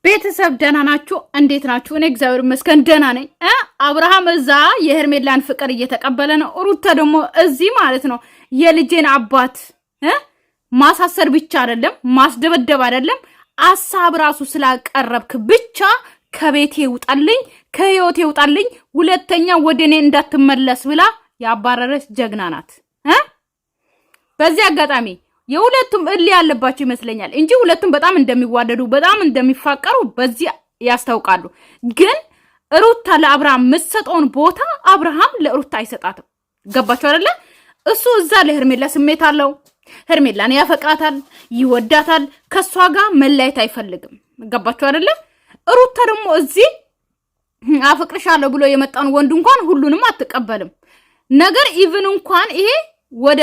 ቤተሰብ ደህና ናችሁ? እንዴት ናችሁ? እኔ እግዚአብሔር ይመስገን ደህና ነኝ። አብርሃም እዛ የሄርሜላን ፍቅር እየተቀበለ ነው። ሩታ ደግሞ እዚህ ማለት ነው የልጄን አባት ማሳሰር ብቻ አይደለም ማስደበደብ አይደለም አሳብ ራሱ ስላቀረብክ ብቻ ከቤቴ ውጣልኝ፣ ከህይወቴ ውጣልኝ፣ ሁለተኛ ወደኔ እንዳትመለስ ብላ ያባረረች ጀግና ናት። በዚህ አጋጣሚ የሁለቱም እሊ ያለባቸው ይመስለኛል እንጂ ሁለቱም በጣም እንደሚዋደዱ በጣም እንደሚፋቀሩ በዚህ ያስታውቃሉ። ግን ሩታ ለአብርሃም መስጠውን ቦታ አብርሃም ለሩታ አይሰጣትም። ገባችሁ አይደለ? እሱ እዛ ለሄርሜላ ስሜት አለው። ሄርሜላን ያፈቅራታል፣ ይወዳታል። ከሷ ጋር መለያየት አይፈልግም። ገባችሁ አይደለ? ሩታ ደግሞ እዚህ አፈቅርሻለሁ ብሎ የመጣውን ወንድ እንኳን ሁሉንም አትቀበልም። ነገር ኢቭን እንኳን ይሄ ወደ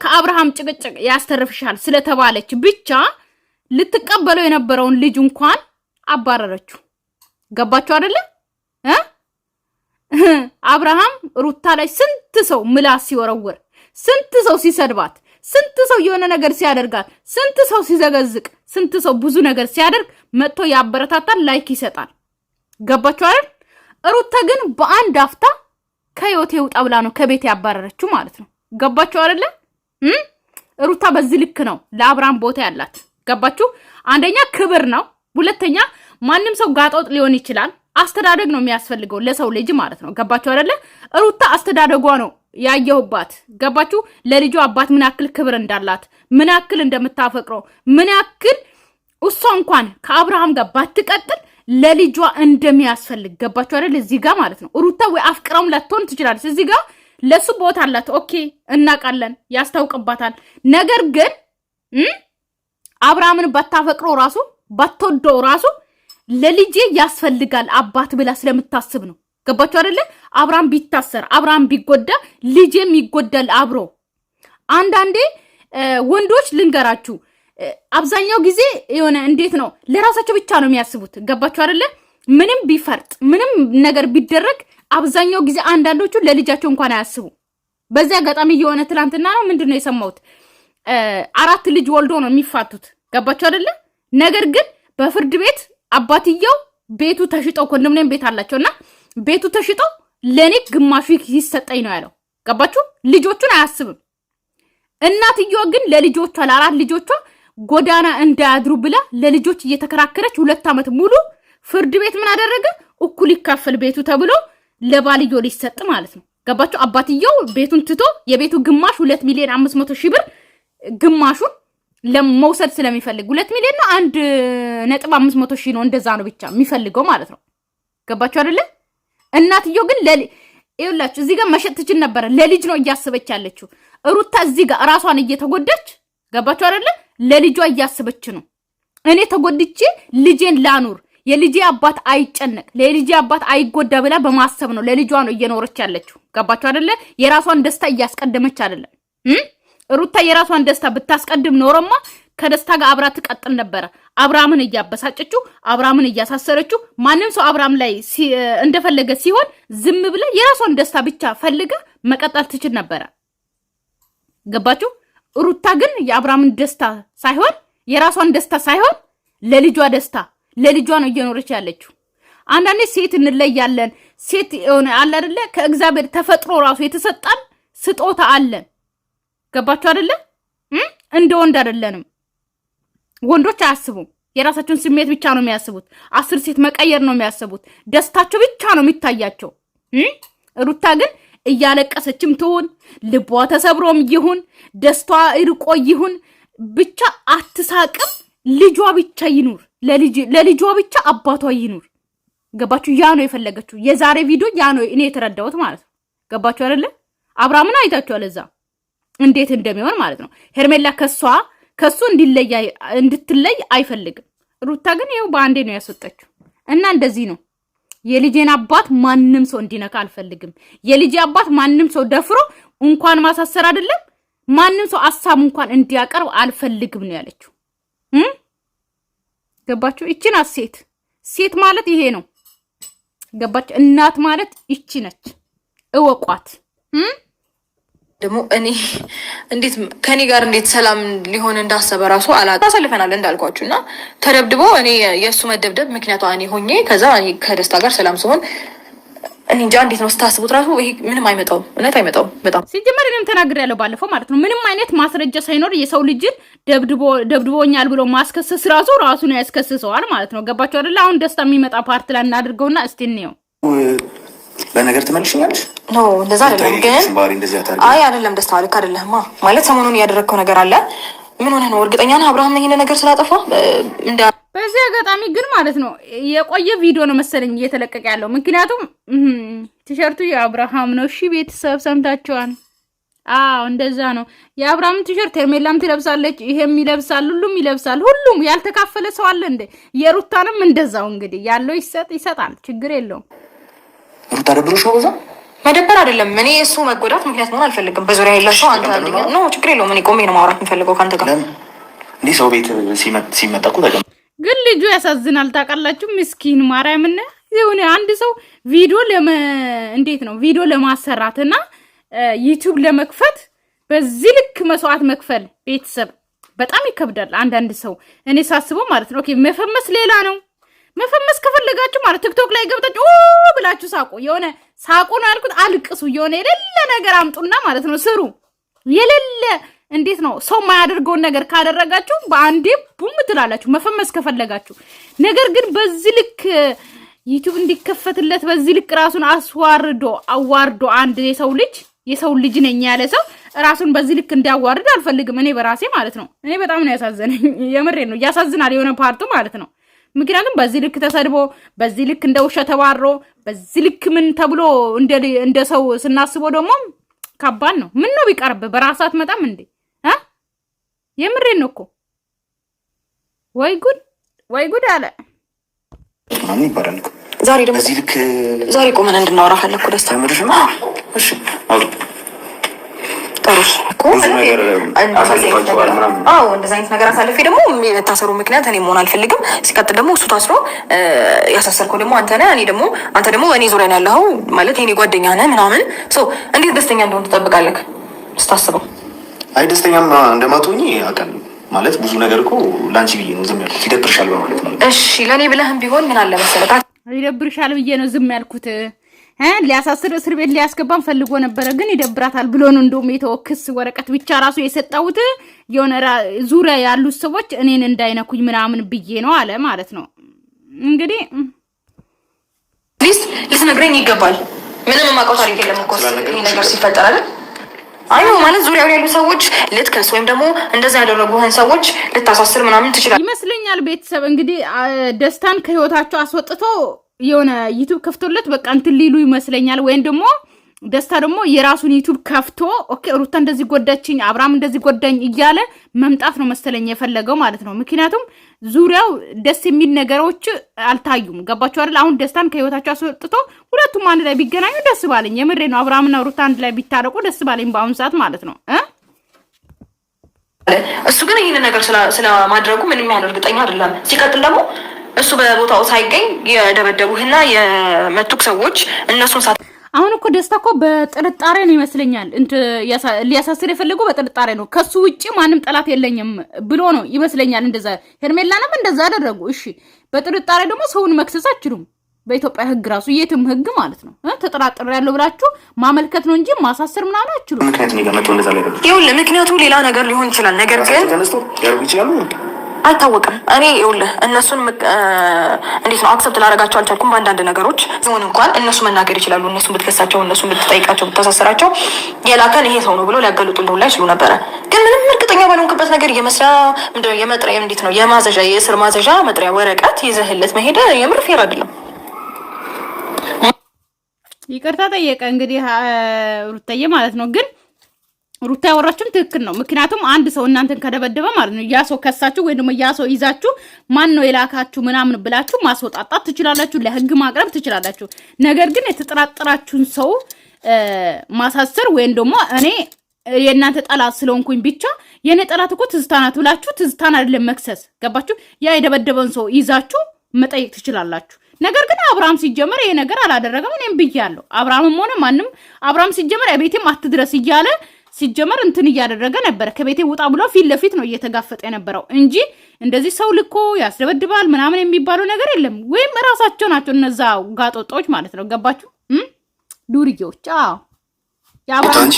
ከአብርሃም ጭቅጭቅ ያስተርፍሻል ስለተባለች ብቻ ልትቀበለው የነበረውን ልጅ እንኳን አባረረችው። ገባችሁ አይደለ? አብርሃም ሩታ ላይ ስንት ሰው ምላስ ሲወረወር፣ ስንት ሰው ሲሰድባት፣ ስንት ሰው የሆነ ነገር ሲያደርጋት፣ ስንት ሰው ሲዘገዝቅ፣ ስንት ሰው ብዙ ነገር ሲያደርግ መጥቶ ያበረታታል፣ ላይክ ይሰጣል። ገባችሁ አይደል? ሩታ ግን በአንድ አፍታ ከህይወቴ ውጣ ብላ ነው ከቤት ያባረረችው ማለት ነው። ገባችሁ አይደለ? ሩታ በዚህ ልክ ነው ለአብርሃም ቦታ ያላት። ገባችሁ? አንደኛ ክብር ነው፣ ሁለተኛ ማንም ሰው ጋጦጥ ሊሆን ይችላል። አስተዳደግ ነው የሚያስፈልገው ለሰው ልጅ ማለት ነው። ገባችሁ አይደለ? ሩታ አስተዳደጓ ነው ያየሁባት። ገባችሁ? ለልጇ አባት ምን ያክል ክብር እንዳላት፣ ምን ያክል እንደምታፈቅረው፣ ምን ያክል እሷ እንኳን ከአብርሃም ጋር ባትቀጥል ለልጇ እንደሚያስፈልግ። ገባችሁ አይደለ? እዚህ ጋር ማለት ነው ሩታ ወይ አፍቅራም ላትሆን ትችላለች። እዚህ ጋር ለሱ ቦታ አላት። ኦኬ እናቃለን፣ ያስታውቅባታል። ነገር ግን አብርሃምን ባታፈቅረው ራሱ ባትወደው ራሱ ለልጄ ያስፈልጋል አባት ብላ ስለምታስብ ነው። ገባችሁ አይደለ? አብርሃም ቢታሰር አብርሃም ቢጎዳ ልጄም ይጎዳል አብሮ። አንዳንዴ ወንዶች ልንገራችሁ አብዛኛው ጊዜ የሆነ እንዴት ነው ለራሳቸው ብቻ ነው የሚያስቡት። ገባችሁ አይደለ? ምንም ቢፈርጥ ምንም ነገር ቢደረግ አብዛኛው ጊዜ አንዳንዶቹ ለልጃቸው እንኳን አያስቡ። በዚህ አጋጣሚ የሆነ ትላንትና ነው ምንድነው የሰማሁት 4 ልጅ ወልዶ ነው የሚፋቱት። ገባችሁ አይደለ? ነገር ግን በፍርድ ቤት አባትየው ቤቱ ተሽጦ ኮንዶሚኒየም ቤት አላቸውና ቤቱ ተሽጦ ለኔ ግማሹ ይሰጠኝ ነው ያለው። ገባችሁ? ልጆቹን አያስብም። እናትየው ግን ለልጆቿ ለ4 ልጆቿ ጎዳና እንዳያድሩ ብላ ለልጆች እየተከራከረች 2 ዓመት ሙሉ ፍርድ ቤት ምን አደረገ? እኩል ይካፈል ቤቱ ተብሎ ለባልዮ ሊሰጥ ማለት ነው። ገባችሁ? አባትየው ቤቱን ትቶ የቤቱ ግማሽ 2,500,000 ብር ግማሹን ለመውሰድ ስለሚፈልግ 2 ሚሊዮን ነው 1.500,000 ነው እንደዛ ነው ብቻ የሚፈልገው ማለት ነው። ገባችሁ አይደለ? እናትየው ግን ይኸውላችሁ እዚህ ጋር መሸጥ ትችል ነበር። ለልጅ ነው እያሰበች ያለችው ሩታ። እዚህ ጋር ራሷን እየተጎዳች ገባችሁ አይደለ? ለልጇ እያሰበች ነው። እኔ ተጎድቼ ልጄን ላኑር፣ የልጄ አባት አይጨነቅ፣ ለልጄ አባት አይጎዳ ብላ በማሰብ ነው ለልጇ ነው እየኖረች ያለችው። ገባችሁ አይደለ? የራሷን ደስታ እያስቀደመች አይደለም። ሩታ የራሷን ደስታ ብታስቀድም ኖሮማ ከደስታ ጋር አብራ ትቀጥል ነበረ። አብርሃምን እያበሳጨችው፣ አብርሃምን እያሳሰረችው፣ ማንም ሰው አብርሃም ላይ እንደፈለገ ሲሆን ዝም ብለ የራሷን ደስታ ብቻ ፈልጋ መቀጠል ትችል ነበረ። ገባችሁ? ሩታ ግን የአብርሃምን ደስታ ሳይሆን የራሷን ደስታ ሳይሆን ለልጇ ደስታ ለልጇ ነው እየኖረች ያለችው። አንዳንዴ ሴት እንለያለን። ሴት ሆነ አለ አይደለ? ከእግዚአብሔር ተፈጥሮ ራሱ የተሰጣን ስጦታ አለን። ገባችሁ አይደለ? እንደ ወንድ አይደለንም። ወንዶች አያስቡም። የራሳቸውን ስሜት ብቻ ነው የሚያስቡት። 10 ሴት መቀየር ነው የሚያስቡት። ደስታቸው ብቻ ነው የሚታያቸው። ሩታ ግን እያለቀሰችም ትሁን ልቧ ተሰብሮም ይሁን ደስቷ እርቆ ይሁን ብቻ አትሳቅም። ልጇ ብቻ ይኑር፣ ለልጇ ብቻ አባቷ ይኑር። ገባችሁ? ያ ነው የፈለገችው። የዛሬ ቪዲዮ ያ ነው እኔ የተረዳሁት ማለት ነው። ገባችሁ አይደለ? አብርሃምን አይታችኋል እዛ እንዴት እንደሚሆን ማለት ነው። ሄርሜላ ከሱ እንድትለይ አይፈልግም። ሩታ ግን ይኸው በአንዴ ነው ያስወጣችው። እና እንደዚህ ነው የልጄን አባት ማንም ሰው እንዲነካ አልፈልግም። የልጄ አባት ማንም ሰው ደፍሮ እንኳን ማሳሰር አይደለም ማንም ሰው አሳብ እንኳን እንዲያቀርብ አልፈልግም ነው ያለችው። ገባችሁ? እቺና ሴት ማለት ይሄ ነው። ገባችሁ? እናት ማለት እቺ ነች። እወቋት። ደግሞ እኔ እንዴት ከኔ ጋር እንዴት ሰላም ሊሆን እንዳሰበ ራሱ አሳልፈናል እንዳልኳችሁ እና ተደብድቦ እኔ የእሱ መደብደብ ምክንያቷ እኔ ሆኜ ከዛ እኔ ከደስታ ጋር ሰላም ሲሆን እኔ እንጃ እንዴት ነው ስታስቡት ራሱ ይሄ ምንም አይመጣውም፣ እውነት አይመጣውም። በጣም ሲጀመር እኔም ተናግሬያለሁ ባለፈው ማለት ነው። ምንም አይነት ማስረጃ ሳይኖር የሰው ልጅን ደብድቦኛል ብሎ ማስከሰስ ራሱን ያስከስሰዋል ማለት ነው። ገባችሁ አይደለ? አሁን ደስታ የሚመጣ ፓርት ላይ እናድርገውና እስቲ እንየው። በነገር ትመልሽኛለሽ? ኖ እንደዛ አይደለም ግን አይ አይደለም ደስታ ልክ አይደለህማ ማለት ሰሞኑን ያደረግከው ነገር አለ። ምን ሆነህ ነው? እርግጠኛ ነህ አብርሃም ይሄን ነገር ስላጠፋ? በዚህ አጋጣሚ ግን ማለት ነው የቆየ ቪዲዮ ነው መሰለኝ እየተለቀቀ ያለው። ምክንያቱም ቲሸርቱ የአብርሃም ነው። እሺ ቤተሰብ ሰምታችኋል? አዎ እንደዛ ነው። የአብርሃም ቲሸርት ሄርሜላም ትለብሳለች፣ ይሄም ይለብሳል፣ ሁሉም ይለብሳል። ሁሉም ያልተካፈለ ሰው አለ እንዴ? የሩታንም እንደዛው እንግዲህ ያለው ይሰጣል፣ ችግር የለውም። ሩታ ደብሮሽ ነው? በዛ መደበር አይደለም። እኔ እሱ መጎዳት ምክንያት መሆን አልፈልግም። በዙሪያ ያለው አንተ አንደኛ ነው። ችግር የለውም። እኔ ቆሜ ነው ማውራት የምፈልገው ካንተ ጋር። እንዴ ሰው ቤት ሲመጣ እኮ ግን ልጁ ያሳዝናል። ታውቃላችሁ? ምስኪን ማርያምና የሆነ አንድ ሰው እንዴት ነው ቪዲዮ ለማሰራትና ዩቲዩብ ለመክፈት በዚህ ልክ መስዋዕት መክፈል ቤተሰብ በጣም ይከብዳል። አንዳንድ ሰው እኔ ሳስበው ማለት ነው ኦኬ መፈመስ ሌላ ነው። መፈመስ ከፈለጋችሁ ማለት ቲክቶክ ላይ ገብታችሁ ብላችሁ ሳቁ። የሆነ ሳቁ ነው ያልኩት፣ አልቅሱ። የሆነ የሌለ ነገር አምጡና ማለት ነው ስሩ። የሌለ እንዴት ነው ሰው ማያደርገውን ነገር ካደረጋችሁ በአንዴ ቡም ትላላችሁ፣ መፈመስ ከፈለጋችሁ። ነገር ግን በዚህ ልክ ዩቲዩብ እንዲከፈትለት በዚህ ልክ ራሱን አዋርዶ አንድ የሰው ልጅ ነኝ ያለ ሰው ራሱን በዚህ ልክ እንዲያዋርድ አልፈልግም እኔ በራሴ ማለት ነው። እኔ በጣም ነው ያሳዘነኝ። የምሬ ነው ያሳዝናል፣ የሆነ ፓርቱ ማለት ነው። ምክንያቱም በዚህ ልክ ተሰድቦ በዚህ ልክ እንደ ውሻ ተባሮ በዚህ ልክ ምን ተብሎ እንደ ሰው ስናስበው ደግሞ ከባድ ነው። ምን ነው ቢቀርብ በራሳት መጣም እንዴ? የምሬን ነው እኮ ወይ ጉድ አለ ማን ይባላል እኮ ዛሬ ደግሞ ዛሬ ቆመን እንድናወራ ፈለኩ። ደስታ ምድር ነው። እሺ አውሩ ጥሩሽ እኮ እንደዛ አይነት ነገር አሳልፌ ደግሞ የታሰሩ ምክንያት እኔ መሆን አልፈልግም። ሲቀጥል ደግሞ እሱ ታስሮ ያሳሰርከው ደግሞ አንተ ነህ። አንተ ደግሞ እኔ ዙሪያ ነው ያለኸው ማለት የኔ ጓደኛ ነህ ምናምን። እንዴት ደስተኛ እንደሆን ትጠብቃለህ ስታስበው? አይ ደስተኛም እንደማትሆኚ አውቃለሁ ማለት ብዙ ነገር እኮ ላንቺ ብዬ ነው ዝም ያልኩት። ይደብርሻል በማለት ነው። እሺ ለእኔ ብለህም ቢሆን ምን አለ መሰለህ ይደብርሻል ብዬ ነው ዝም ያልኩት። ሊያሳስር እስር ቤት ሊያስገባን ፈልጎ ነበረ፣ ግን ይደብራታል ብሎ ነው እንደውም የተወክስ ወረቀት ብቻ ራሱ የሰጣውት የሆነ ዙሪያ ያሉት ሰዎች እኔን እንዳይነኩኝ ምናምን ብዬ ነው አለ ማለት ነው። እንግዲህ ልትነግረኝ ይገባል። ምንም የማውቀው ታሪክ የለም እኮ ይሄ ነገር ሲፈጠር አይደል? አይ ማለት ዙሪያው ያሉ ሰዎች ልትከስ ወይም ደግሞ እንደዛ ያደረጉህን ሰዎች ልታሳስር ምናምን ትችላለህ ይመስለኛል። ቤተሰብ እንግዲህ ደስታን ከህይወታቸው አስወጥቶ የሆነ ዩቲዩብ ከፍቶለት በቃ እንትን ሊሉ ይመስለኛል። ወይም ደግሞ ደስታ ደግሞ የራሱን ዩቲዩብ ከፍቶ ኦኬ ሩታ እንደዚህ ጎዳችኝ፣ አብርሃም እንደዚህ ጎዳኝ እያለ መምጣት ነው መሰለኝ የፈለገው ማለት ነው። ምክንያቱም ዙሪያው ደስ የሚል ነገሮች አልታዩም። ገባችሁ አይደል? አሁን ደስታን ከህይወታቸው አስወጥቶ ሁለቱም አንድ ላይ ቢገናኙ ደስ ባለኝ። የምሬ ነው። አብርሃምና ሩታ አንድ ላይ ቢታረቁ ደስ ባለኝ በአሁኑ ሰዓት ማለት ነው። እሱ ግን ይህንን ነገር ስለማድረጉ ምንም ያህል እርግጠኛ አይደለም። ሲቀጥል ደግሞ እሱ በቦታው ሳይገኝ የደበደቡህና የመቱክ ሰዎች እነሱን አሁን እኮ ደስታ እኮ በጥርጣሬ ነው ይመስለኛል ሊያሳስር የፈለገው በጥርጣሬ ነው። ከሱ ውጪ ማንም ጠላት የለኝም ብሎ ነው ይመስለኛል። እንደዛ ሄርሜላንም እንደዛ አደረጉ። እሺ በጥርጣሬ ደግሞ ሰውን መክሰስ አትችሉም። በኢትዮጵያ ህግ ራሱ የትም ህግ ማለት ነው ተጠራጥሬ ያለው ብላችሁ ማመልከት ነው እንጂ ማሳሰር ምናምን አትችሉም። ምክንያቱ ሌላ ነገር ሊሆን ይችላል። ነገር ግን ተነስቶ ያርጉ ይችላሉ አይታወቅም። እኔ እነሱን እንዴት ነው አክሰፕት ላደርጋቸው አልቻልኩም። በአንዳንድ ነገሮች ሲሆን እንኳን እነሱ መናገር ይችላሉ። እነሱን ብትከሳቸው፣ እነሱን ብትጠይቃቸው፣ ብታሳስራቸው የላከን ይሄ ሰው ነው ብሎ ሊያጋልጡልህ ላይ ይችሉ ነበረ። ግን ምንም እርግጠኛ ባልሆንክበት ነገር የመጥሪያ እንዴት ነው የማዘዣ የእስር ማዘዣ መጥሪያ ወረቀት ይዘህለት መሄድ የምር ፌር አይደለም። ይቅርታ ጠየቀ እንግዲህ ሩታዬ ማለት ነው። ግን ሩታ ያወራችሁም ትክክል ነው። ምክንያቱም አንድ ሰው እናንተን ከደበደበ ማለት ነው ያ ሰው ከሳችሁ ወይ ደግሞ ያ ሰው ይዛችሁ ማን ነው የላካችሁ ምናምን ብላችሁ ማስወጣጣት ትችላላችሁ፣ ለህግ ማቅረብ ትችላላችሁ። ነገር ግን የተጠራጠራችሁን ሰው ማሳሰር ወይም ደግሞ እኔ የእናንተ ጠላት ስለሆንኩኝ ብቻ የኔ ጠላት እኮ ትዝታ ናት ብላችሁ ትዝታን አይደለም መክሰስ። ገባችሁ? ያ የደበደበን ሰው ይዛችሁ መጠየቅ ትችላላችሁ። ነገር ግን አብርሃም ሲጀመር ይሄ ነገር አላደረገም። እኔም ብያለሁ። አብርሃምም ሆነ ማንም አብርሃም ሲጀመር ቤቴም አትድረስ እያለ ሲጀመር እንትን እያደረገ ነበር ከቤቴ ውጣ ብሎ ፊት ለፊት ነው እየተጋፈጠ የነበረው እንጂ እንደዚህ ሰው ልኮ ያስደበድባል ምናምን የሚባለው ነገር የለም። ወይም ራሳቸው ናቸው እነዛ ጋጦጦች ማለት ነው። ገባችሁ? ዱርዬዎች። አዎ ያባራን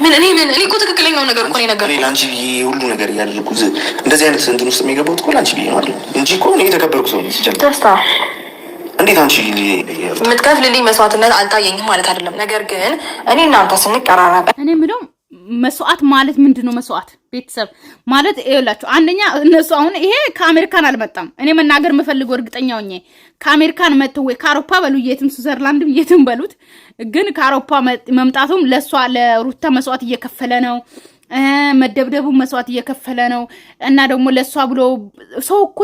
ምን እኔ እኮ ትክክለኛው ነገር እኮ ነው ነገር እኔ ላንቺ ሁሉ ነገር ያደረኩት እንደዚህ አይነት እንትን ውስጥ የሚገባው እኮ ላንቺ ነው አይደል እንጂ እኮ እኔ የተከበርኩ ሰው ነኝ። ሲጀምር ደስታ እንዴት አንቺ የምትከፍልልኝ መስዋዕትነት አልታየኝም ማለት አይደለም። ነገር ግን እኔ እናንተ ስንቀራረብ እኔ ምለው መስዋዕት ማለት ምንድነው? መስዋዕት ቤተሰብ ማለት ይኸውላችሁ፣ አንደኛ እነሱ አሁን ይሄ ከአሜሪካን አልመጣም። እኔ መናገር የምፈልገው እርግጠኛ ሆኜ ከአሜሪካን መጥተው ወይ ከአውሮፓ በሉ የትም ስዊዘርላንድም የትም በሉት፣ ግን ከአውሮፓ መምጣቱም ለሷ ለሩታ መስዋዕት እየከፈለ ነው። መደብደቡ መስዋዕት እየከፈለ ነው። እና ደግሞ ለሷ ብሎ ሰው እኮ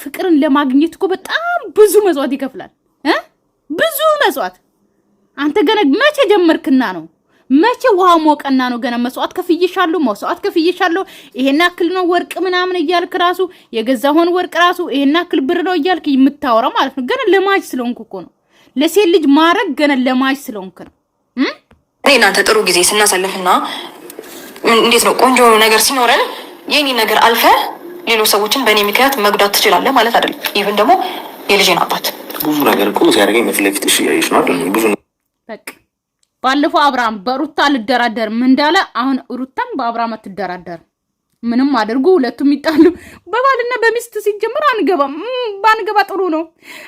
ፍቅርን ለማግኘት እኮ በጣም ብዙ መስዋዕት ይከፍላል። ብዙ መስዋዕት። አንተ ገና መቼ ጀመርክና ነው? መቼ ውሃ ሞቀና ነው ገና መስዋዕት ከፍዬሻለሁ ይሄን ያክል ነው ወርቅ ምናምን እያልክ ራሱ የገዛውን ወርቅ ራሱ ይሄን ያክል ብር ነው እያልክ የምታወራው ማለት ነው። ገና ለማጅ ስለሆንኩ እኮ ነው። ለሴት ልጅ ማረግ ገና ለማጅ ስለሆንክ ነው። እኔ እናንተ ጥሩ ጊዜ ስናሳልፍና እንዴት ነው ቆንጆ ነገር ሲኖረን የኔ ነገር አልፈ ሌሎች ሰዎችን በእኔ ምክንያት መጉዳት ትችላለህ ማለት አይደለም። ይሄን ደግሞ የልጄን አባት ብዙ ነገር እኮ ሲያደርገኝ መፍለፊት እሺ ያይሽ ነው አይደል? ብዙ በቃ ባለፈው አብርሃም በሩታ አልደራደርም እንዳለ አሁን ሩታም በአብርሃም አትደራደር። ምንም አድርጉ ሁለቱም ይጣሉ። በባልና በሚስት ሲጀምር አንገባም። ባንገባ ጥሩ ነው።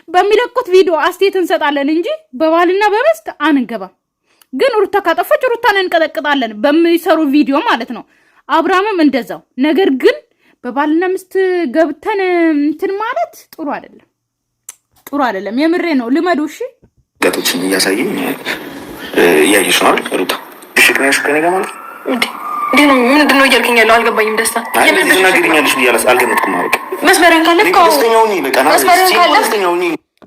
በሚለቁት ቪዲዮ አስተያየት እንሰጣለን እንጂ በባልና በሚስት አንገባም። ግን ሩታ ካጠፋች ሩታን እንቀጠቅጣለን በሚሰሩ ቪዲዮ ማለት ነው። አብርሃምም እንደዛው። ነገር ግን በባልና ሚስት ገብተን እንትን ማለት ጥሩ አይደለም። የምሬ ነው። ልመዱ። እሺ ጋቶችን እያሳየኝ ያይሽ ነው አይደል? ሩታ ብሽክናሽ ከኔ ጋር ማለት እንዴ ነው ምንድነው እያልከኝ ያለው? አልገባኝም። ደስታ የምትናገሪኛለሽ ብያለሽ። አልገመትኩም ማለት መስመርን ካለፍከው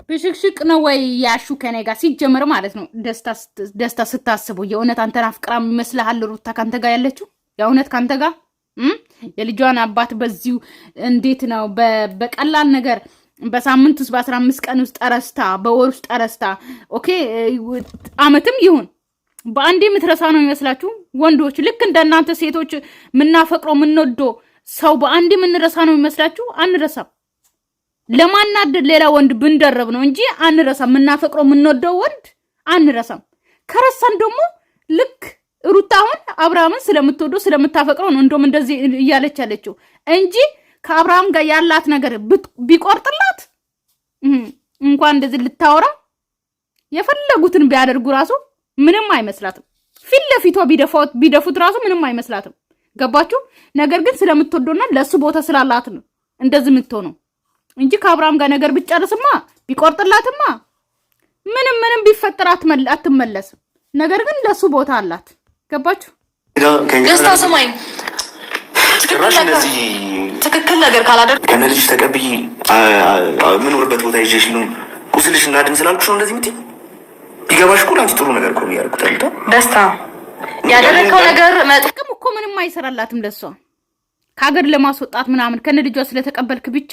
ብሽክሽቅ ነው ወይ ያሹ ከኔ ጋር ሲጀምር ማለት ነው። ደስታ ስታስቡ የእውነት አንተን አፍቅራ ይመስልሃል ሩታ ካንተ ጋር ያለችው? የእውነት ካንተ ጋር የልጇን አባት በዚሁ እንዴት ነው በቀላል ነገር በሳምንት ውስጥ በ15 ቀን ውስጥ ጠረስታ በወር ውስጥ ጠረስታ ኦኬ አመትም ይሁን በአንዴ ምትረሳ ነው የሚመስላችሁ? ወንዶች ልክ እንደናንተ ሴቶች ምናፈቅረው ምንወዶ ሰው በአንዴ ምንረሳ ነው የሚመስላችሁ? አንረሳም። ለማናደድ ሌላ ወንድ ብንደረብ ነው እንጂ አንረሳም። ምናፈቅረው ምንወደው ወንድ አንረሳም። ከረሳን ደግሞ ልክ ሩታ አሁን አብርሃምን ስለምትወደው ስለምታፈቅረው ነው እንደውም እንደዚህ እያለች ያለችው እንጂ ከአብርሃም ጋር ያላት ነገር ቢቆርጥላት እንኳን እንደዚህ ልታወራ የፈለጉትን ቢያደርጉ ራሱ ምንም አይመስላትም። ፊት ለፊቷ ቢደፉት ራሱ ምንም አይመስላትም። ገባችሁ? ነገር ግን ስለምትወደውና ለሱ ቦታ ስላላት ነው እንደዚህ የምትሆነው እንጂ ከአብርሃም ጋር ነገር ብትጨርስማ ቢቆርጥላትማ ምንም ቢፈጠር አትመለስም። ነገር ግን ለሱ ቦታ አላት። ገባችሁ? ደስታ ስማኝ፣ ትክክል ነገር ካላደረግ ከነልጅ ተቀብዬ ምኖርበት ቦታ ይዤሽ ነው ቁስልሽ እናድን ስላልኩሽ ነው እንደዚህ የምትይ። ቢገባሽ እኮ ላንቺ ጥሩ ነገር እኮ ያደረኩት አይደል? ደስታ ያደረከው ነገር ጥቅም እኮ ምንም አይሰራላትም ለሷ ከሀገር ለማስወጣት ምናምን ከነልጇ ስለተቀበልክ ብቻ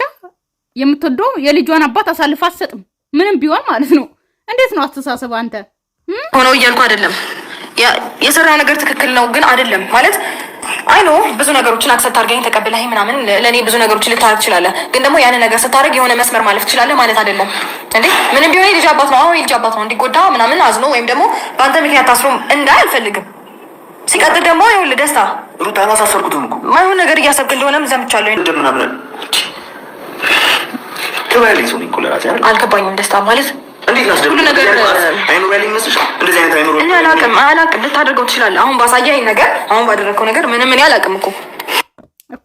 የምትወደው የልጇን አባት አሳልፋ አትሰጥም። ምንም ቢሆን ማለት ነው። እንዴት ነው አስተሳሰብ? አንተ ሆነው እያልኩ አይደለም። የሰራው ነገር ትክክል ነው ግን አይደለም ማለት አይኖ ብዙ ነገሮችን አክሰፕት አድርገኝ ተቀብለኸኝ ምናምን ለኔ ብዙ ነገሮችን ልታረግ ትችላለህ። ግን ደግሞ ያን ነገር ስታረግ የሆነ መስመር ማለፍ ትችላለህ ማለት አይደለም እንዴ። ምንም ቢሆን የልጅ አባት ነው። አሁን የልጅ አባት ነው። እንዲጎዳ ምናምን አዝኖ ወይም ደግሞ በአንተ ምክንያት ታስሮ እንዳይ አልፈልግም። ሲቀጥል ደግሞ ይኸውልህ ደስታ ሩታን አሳሰርኩትም እኮ ማይሆን ነገር እያሰብክ እንደሆነም ዘምቻለሁ። እንደምናምን ተባይልኝ ሶኒ ኮለራስ ያለ አልገባኝም። ደስታ ማለት እንዴት ነው ሁሉ ነገር አይኖር ያለኝ መስሽ እንደዚህ አይነት አይኖር እኔ አላውቅም ልታደርገው ትችላለህ። አሁን ባሳየኸኝ ነገር አሁን ባደረከው ነገር ምንም እኔ አላውቅም እኮ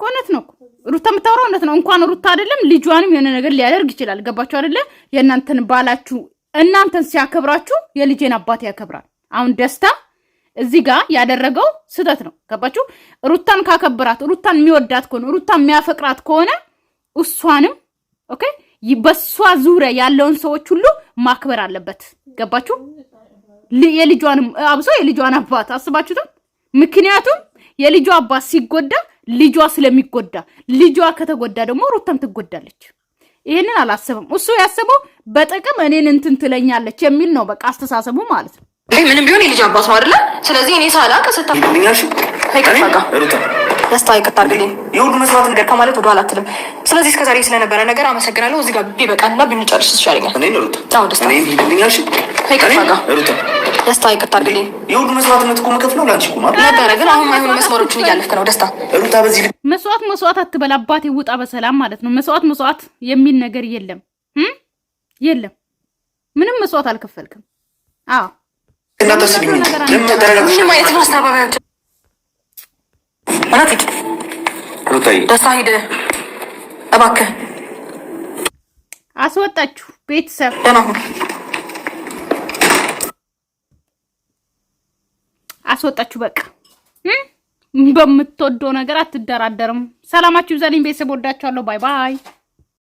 እውነት ነው። ሩታ የምታወራው እውነት ነው። እንኳን ሩታ አይደለም ልጇንም የሆነ ነገር ሊያደርግ ይችላል። ገባችሁ አይደለ? የእናንተን ባላችሁ እናንተን ሲያከብራችሁ የልጄን አባት ያከብራል። አሁን ደስታ እዚህ ጋር ያደረገው ስህተት ነው። ገባችሁ? ሩታን ካከብራት ሩታን የሚወዳት ከሆነ ሩታን የሚያፈቅራት ከሆነ እሷንም ኦኬ በሷ ዙሪያ ያለውን ሰዎች ሁሉ ማክበር አለበት። ገባችሁ? የልጇንም አብሶ የልጇን አባት አስባችሁታል? ምክንያቱም የልጇ አባት ሲጎዳ ልጇ ስለሚጎዳ ልጇ ከተጎዳ ደግሞ ሩታም ትጎዳለች። ይሄንን አላሰበም። እሱ ያሰበው በጥቅም እኔን እንትን ትለኛለች የሚል ነው። በቃ አስተሳሰቡ ማለት ነው። ምንም ቢሆን የልጅ አባት ነው አይደለ? ስለዚህ እኔ ሳላቅ ይልኛልሽ ደስታ ይቅርታ አድርግልኝ። የሁሉ መስዋዕት ነገር ከማለት ወደ ኋላ አትልም። ስለዚህ እስከዛሬ ስለነበረ ነገር አመሰግናለሁ። እዚህ ጋር ቢበቃና ብንጨርስ ይሻለኛል። ደስታ ይቅርታ አድርግልኝ። የሁሉ መስዋዕትነት እኮ መከፍለው ላንቺ እኮ ነበረ፣ ግን አሁን አይሆን መስመሮችን እያለፍክ ነው። ደስታ ሩታ በዚህ መስዋዕት አትበል አባቴ፣ ውጣ በሰላም ማለት ነው። መስዋዕት የሚል ነገር የለም የለም። ምንም መስዋዕት አልከፈልክም። አዎ ምንም አይነት ማስተባበያዎች ሂድ ደስታ ሂድ እባክህ። አስወጣችሁ ቤተሰብ ደህና ሁን። አስወጣችሁ በቃ። በምትወደው ነገር አትደራደርም። ሰላማችሁ ይብዛልኝ ቤተሰብ፣ ወዳችኋለሁ። ባይ ባይ።